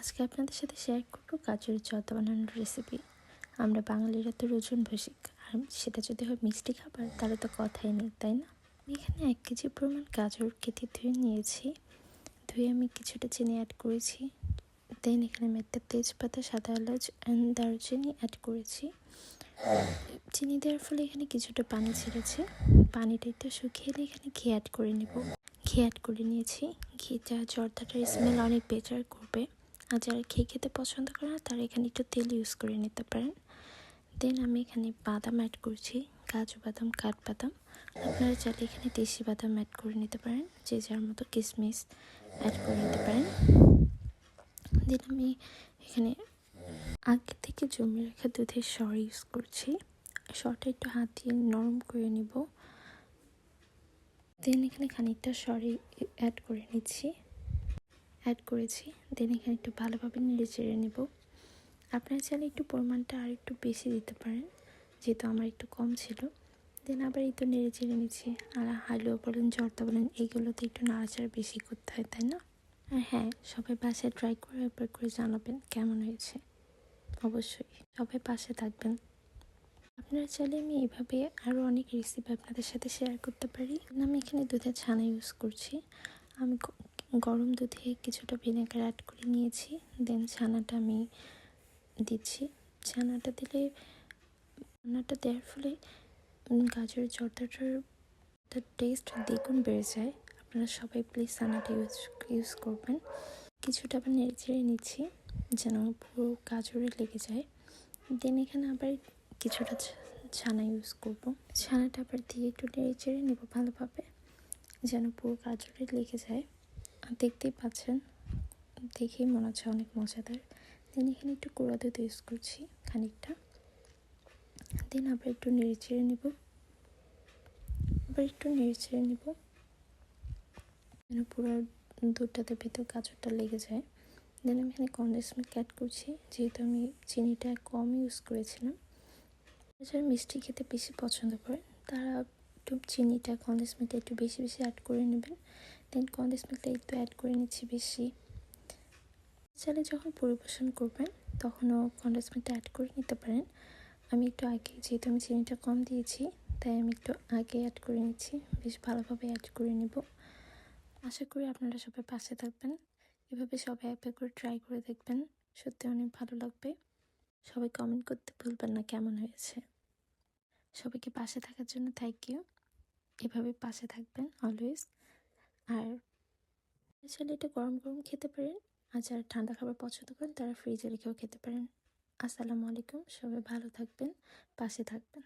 আজকে আপনাদের সাথে শেয়ার করব গাজরের চর্দা বানানোর রেসিপি। আমরা বাঙালিরা তো রোজন ভসিক, আর সেটা যদি হয় মিষ্টি খাবার তাহলে তো কথাই নেই, তাই না? এখানে 1 কেজি পরিমাণ গাজর কেটে ধুয়ে নিয়েছি। ধুয়ে আমি কিছুটা চিনি অ্যাড করেছি। দেন এখানে আমি একটা তেজপাতা, সাদা এলাচ অ্যান্ড দারুচিনি অ্যাড করেছি। চিনি দেওয়ার ফলে এখানে কিছুটা পানি ছেড়েছে। পানিটা একটু শুকিয়ে এলে এখানে ঘি অ্যাড করে নেব। ঘি অ্যাড করে নিয়েছি। ঘিটা জর্দাটার স্মেল অনেক বেটার করবে। আর যারা ঘি খেতে পছন্দ করে না তারা এখানে একটু তেল ইউজ করে নিতে পারেন। দেন আমি এখানে বাদাম অ্যাড করছি, কাজু বাদাম, কাঠবাদাম। আপনারা চাইলে এখানে দেশি বাদাম অ্যাড করে নিতে পারেন, যে যার মতো কিশমিশ অ্যাড করে নিতে পারেন। দেন আমি এখানে আগে থেকে জমিয়ে রাখা দুধের সর ইউজ করছি। সরটা একটু হাত দিয়ে নরম করে নিব। দেন এখানে খানিকটা সরি অ্যাড করে নিচ্ছি, অ্যাড করেছি। দেন এখানে একটু ভালোভাবে নেড়ে চেড়ে নেব। আপনারা চাইলে একটু পরিমাণটা আর একটু বেশি দিতে পারেন, যেহেতু আমার একটু কম ছিল। দেন আবার এই তো নেড়ে চেড়ে নিচ্ছি। আর হালুয়া বলেন, জর্দা বলেন, এইগুলোতে একটু নাড়াচাড়া বেশি করতে হয়, তাই না? আর হ্যাঁ, সবাই বাসায় ট্রাই করে একবার করে জানাবেন কেমন হয়েছে। অবশ্যই সবাই পাশে থাকবেন। আপনারা চাইলে আমি এভাবে আরও অনেক রেসিপি আপনাদের সাথে শেয়ার করতে পারি। আমি এখানে দুধের ছানা ইউজ করছি। আমি গরম দুধে কিছুটা ভিনেগার অ্যাড করে নিয়েছি। দেন ছানাটা আমি দিচ্ছি। ছানাটা দেওয়ার ফলে গাজরের জর্দাটার টেস্ট দ্বিগুণ বেড়ে যায়। আপনারা সবাই প্লিজ ছানাটা ইউজ করবেন। কিছুটা আবার নেড়ে চেড়ে নিচ্ছি যেন পুরো গাজরে লেগে যায়। দেন এখানে আবার কিছুটা ছানা ইউজ করব। ছানাটা আবার দিয়ে একটু নেড়ে চেড়ে নেব ভালোভাবে, যেন পুরো গাজরে লেগে যায়। আর দেখতেই পাচ্ছেন, দেখেই মনে হচ্ছে অনেক মজাদার। দেন এখানে একটু গুঁড়া দুধ ইউজ করছি খানিকটা। দেন আবার একটু নেড়ে চেড়ে নেব, যেন পুরো দুধটাতে ভিতর গাজরটা লেগে যায়। দেন আমি এখানে কনডেন্স মিল্ক অ্যাড করছি, যেহেতু আমি চিনিটা কম ইউজ করেছিলাম। যারা মিষ্টি খেতে বেশি পছন্দ করেন তারা একটু চিনিটা, কনডেন্স মিল্কটা একটু বেশি বেশি অ্যাড করে নেবেন। দেন কনডেন্স মিল্কটা একটু অ্যাড করে নিচ্ছি বেশি। চাইলে যখন পরিবেশন করবেন তখনও কনডেন্স মিল্কটা অ্যাড করে নিতে পারেন। আমি একটু আগে, যেহেতু আমি চিনিটা কম দিয়েছি, তাই আমি একটু আগে অ্যাড করে নিচ্ছি। বেশ ভালোভাবে অ্যাড করে নেব। আশা করি আপনারা সবাই পাশে থাকবেন। এভাবে সবাই একবার করে ট্রাই করে দেখবেন, সত্যি অনেক ভালো লাগবে। সবাই কমেন্ট করতে ভুলবেন না কেমন হয়েছে। সবাইকে পাশে থাকার জন্য থ্যাংক ইউ। এভাবে পাশে থাকবেন অলওয়েজ। আর আসলে এটা গরম গরম খেতে পারেন, আর যারা ঠান্ডা খাবার পছন্দ করেন তারা ফ্রিজে রেখেও খেতে পারেন। আসসালামু আলাইকুম, সবাই ভালো থাকবেন, পাশে থাকবেন।